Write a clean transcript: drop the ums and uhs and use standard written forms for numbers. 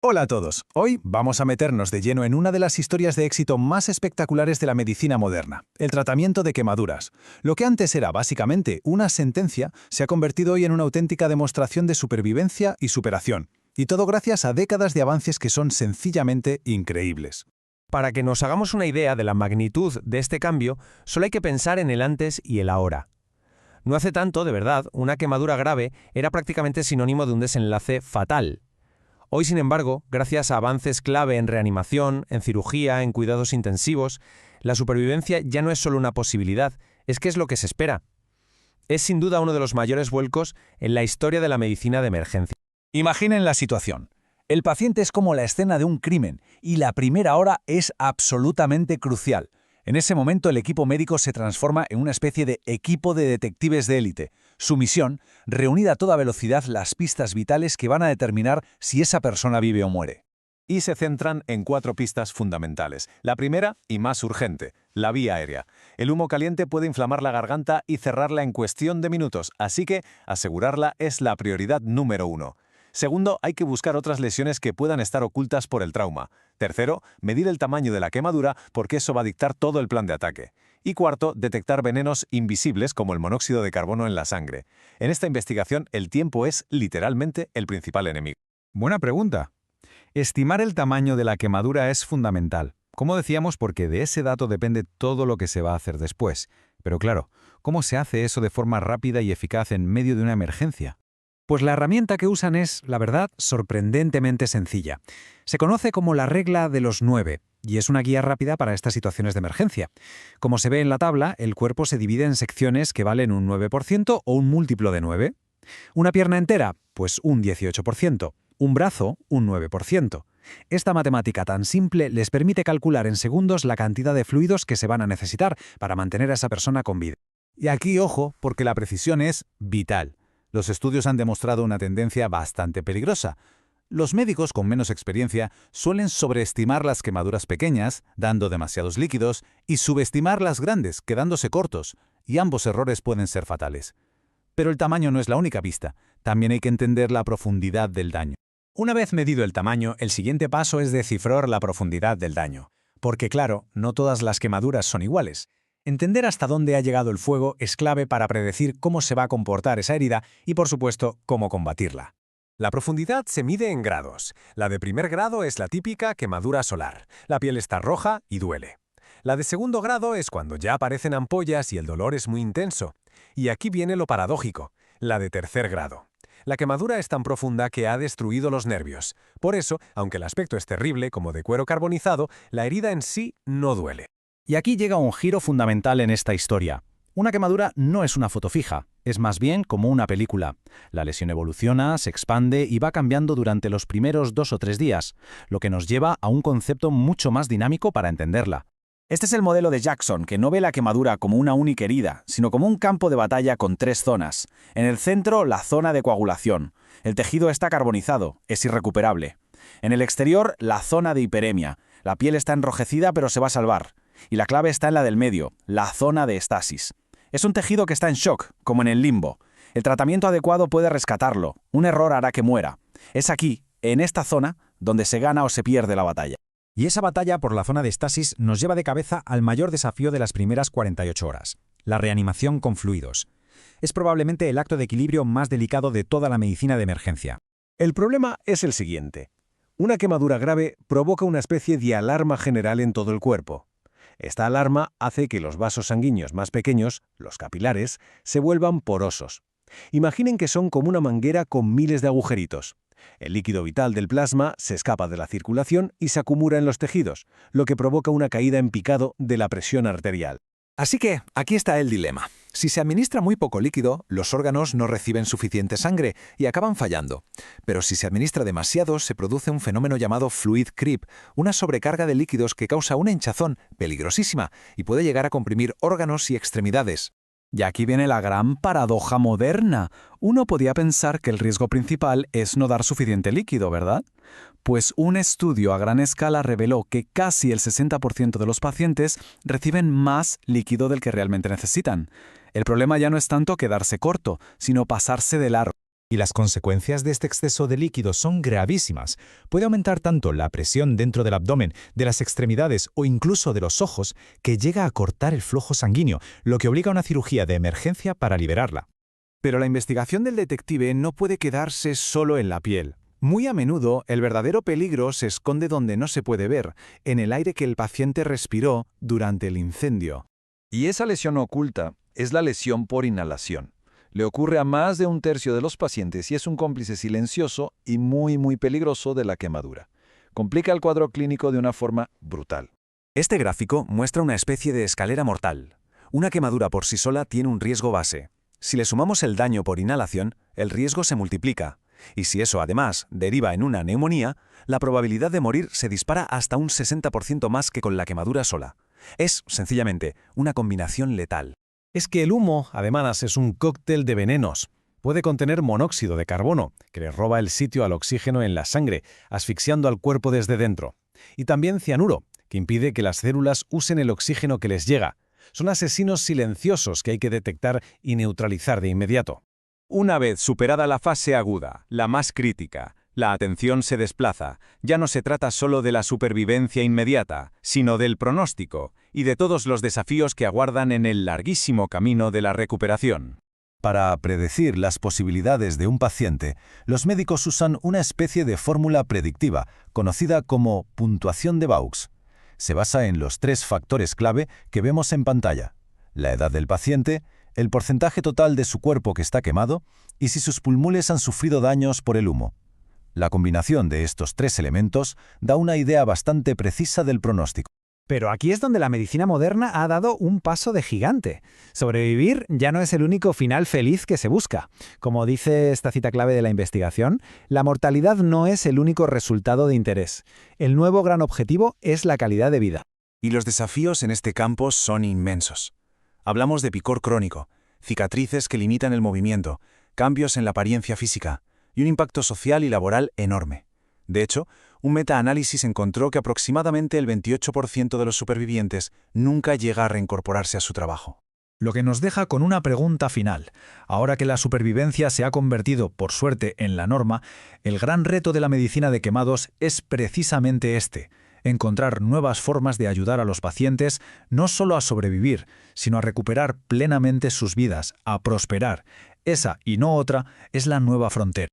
Hola a todos. Hoy vamos a meternos de lleno en una de las historias de éxito más espectaculares de la medicina moderna, el tratamiento de quemaduras. Lo que antes era básicamente una sentencia se ha convertido hoy en una auténtica demostración de supervivencia y superación. Y todo gracias a décadas de avances que son sencillamente increíbles. Para que nos hagamos una idea de la magnitud de este cambio, solo hay que pensar en el antes y el ahora. No hace tanto, de verdad, una quemadura grave era prácticamente sinónimo de un desenlace fatal. Hoy, sin embargo, gracias a avances clave en reanimación, en cirugía, en cuidados intensivos, la supervivencia ya no es solo una posibilidad, es que es lo que se espera. Es sin duda uno de los mayores vuelcos en la historia de la medicina de emergencia. Imaginen la situación. El paciente es como la escena de un crimen y la primera hora es absolutamente crucial. En ese momento el equipo médico se transforma en una especie de equipo de detectives de élite. Su misión, reunir a toda velocidad las pistas vitales que van a determinar si esa persona vive o muere. Y se centran en 4 pistas fundamentales. La primera, y más urgente, la vía aérea. El humo caliente puede inflamar la garganta y cerrarla en cuestión de minutos, así que asegurarla es la prioridad número 1. Segundo, hay que buscar otras lesiones que puedan estar ocultas por el trauma. Tercero, medir el tamaño de la quemadura porque eso va a dictar todo el plan de ataque. Y cuarto, detectar venenos invisibles como el monóxido de carbono en la sangre. En esta investigación, el tiempo es literalmente el principal enemigo. Buena pregunta. Estimar el tamaño de la quemadura es fundamental. Como decíamos, porque de ese dato depende todo lo que se va a hacer después. Pero claro, ¿cómo se hace eso de forma rápida y eficaz en medio de una emergencia? Pues la herramienta que usan es, la verdad, sorprendentemente sencilla. Se conoce como la regla de los 9 y es una guía rápida para estas situaciones de emergencia. Como se ve en la tabla, el cuerpo se divide en secciones que valen un 9% o un múltiplo de 9. Una pierna entera, pues un 18%. Un brazo, un 9%. Esta matemática tan simple les permite calcular en segundos la cantidad de fluidos que se van a necesitar para mantener a esa persona con vida. Y aquí ojo, porque la precisión es vital. Los estudios han demostrado una tendencia bastante peligrosa. Los médicos con menos experiencia suelen sobreestimar las quemaduras pequeñas, dando demasiados líquidos, y subestimar las grandes, quedándose cortos, y ambos errores pueden ser fatales. Pero el tamaño no es la única pista, también hay que entender la profundidad del daño. Una vez medido el tamaño, el siguiente paso es descifrar la profundidad del daño. Porque claro, no todas las quemaduras son iguales. Entender hasta dónde ha llegado el fuego es clave para predecir cómo se va a comportar esa herida y, por supuesto, cómo combatirla. La profundidad se mide en grados. La de primer grado es la típica quemadura solar. La piel está roja y duele. La de segundo grado es cuando ya aparecen ampollas y el dolor es muy intenso. Y aquí viene lo paradójico, la de tercer grado. La quemadura es tan profunda que ha destruido los nervios. Por eso, aunque el aspecto es terrible, como de cuero carbonizado, la herida en sí no duele. Y aquí llega un giro fundamental en esta historia. Una quemadura no es una foto fija, es más bien como una película. La lesión evoluciona, se expande y va cambiando durante los primeros 2 o 3 días, lo que nos lleva a un concepto mucho más dinámico para entenderla. Este es el modelo de Jackson, que no ve la quemadura como una única herida, sino como un campo de batalla con 3 zonas. En el centro, la zona de coagulación. El tejido está carbonizado, es irrecuperable. En el exterior, la zona de hiperemia. La piel está enrojecida pero se va a salvar. Y la clave está en la del medio, la zona de estasis. Es un tejido que está en shock, como en el limbo. El tratamiento adecuado puede rescatarlo, un error hará que muera. Es aquí, en esta zona, donde se gana o se pierde la batalla. Y esa batalla por la zona de estasis nos lleva de cabeza al mayor desafío de las primeras 48 horas, la reanimación con fluidos. Es probablemente el acto de equilibrio más delicado de toda la medicina de emergencia. El problema es el siguiente. Una quemadura grave provoca una especie de alarma general en todo el cuerpo. Esta alarma hace que los vasos sanguíneos más pequeños, los capilares, se vuelvan porosos. Imaginen que son como una manguera con miles de agujeritos. El líquido vital del plasma se escapa de la circulación y se acumula en los tejidos, lo que provoca una caída en picado de la presión arterial. Así que, aquí está el dilema. Si se administra muy poco líquido, los órganos no reciben suficiente sangre y acaban fallando. Pero si se administra demasiado, se produce un fenómeno llamado fluid creep, una sobrecarga de líquidos que causa una hinchazón peligrosísima y puede llegar a comprimir órganos y extremidades. Y aquí viene la gran paradoja moderna. Uno podía pensar que el riesgo principal es no dar suficiente líquido, ¿verdad? Pues un estudio a gran escala reveló que casi el 60% de los pacientes reciben más líquido del que realmente necesitan. El problema ya no es tanto quedarse corto, sino pasarse de largo. Y las consecuencias de este exceso de líquido son gravísimas. Puede aumentar tanto la presión dentro del abdomen, de las extremidades o incluso de los ojos, que llega a cortar el flujo sanguíneo, lo que obliga a una cirugía de emergencia para liberarla. Pero la investigación del detective no puede quedarse solo en la piel. Muy a menudo, el verdadero peligro se esconde donde no se puede ver, en el aire que el paciente respiró durante el incendio. Y esa lesión oculta es la lesión por inhalación. Le ocurre a más de un tercio de los pacientes y es un cómplice silencioso y muy peligroso de la quemadura. Complica el cuadro clínico de una forma brutal. Este gráfico muestra una especie de escalera mortal. Una quemadura por sí sola tiene un riesgo base. Si le sumamos el daño por inhalación, el riesgo se multiplica. Y si eso además deriva en una neumonía, la probabilidad de morir se dispara hasta un 60% más que con la quemadura sola. Es, sencillamente, una combinación letal. Es que el humo, además, es un cóctel de venenos. Puede contener monóxido de carbono, que le roba el sitio al oxígeno en la sangre, asfixiando al cuerpo desde dentro. Y también cianuro, que impide que las células usen el oxígeno que les llega. Son asesinos silenciosos que hay que detectar y neutralizar de inmediato. Una vez superada la fase aguda, la más crítica, la atención se desplaza. Ya no se trata solo de la supervivencia inmediata, sino del pronóstico y de todos los desafíos que aguardan en el larguísimo camino de la recuperación. Para predecir las posibilidades de un paciente, los médicos usan una especie de fórmula predictiva, conocida como puntuación de Vaux. Se basa en los 3 factores clave que vemos en pantalla: la edad del paciente, el porcentaje total de su cuerpo que está quemado y si sus pulmones han sufrido daños por el humo. La combinación de estos 3 elementos da una idea bastante precisa del pronóstico. Pero aquí es donde la medicina moderna ha dado un paso de gigante. Sobrevivir ya no es el único final feliz que se busca. Como dice esta cita clave de la investigación, la mortalidad no es el único resultado de interés. El nuevo gran objetivo es la calidad de vida. Y los desafíos en este campo son inmensos. Hablamos de picor crónico, cicatrices que limitan el movimiento, cambios en la apariencia física y un impacto social y laboral enorme. De hecho, un metaanálisis encontró que aproximadamente el 28% de los supervivientes nunca llega a reincorporarse a su trabajo. Lo que nos deja con una pregunta final. Ahora que la supervivencia se ha convertido, por suerte, en la norma, el gran reto de la medicina de quemados es precisamente este: encontrar nuevas formas de ayudar a los pacientes no solo a sobrevivir, sino a recuperar plenamente sus vidas, a prosperar. Esa, y no otra, es la nueva frontera.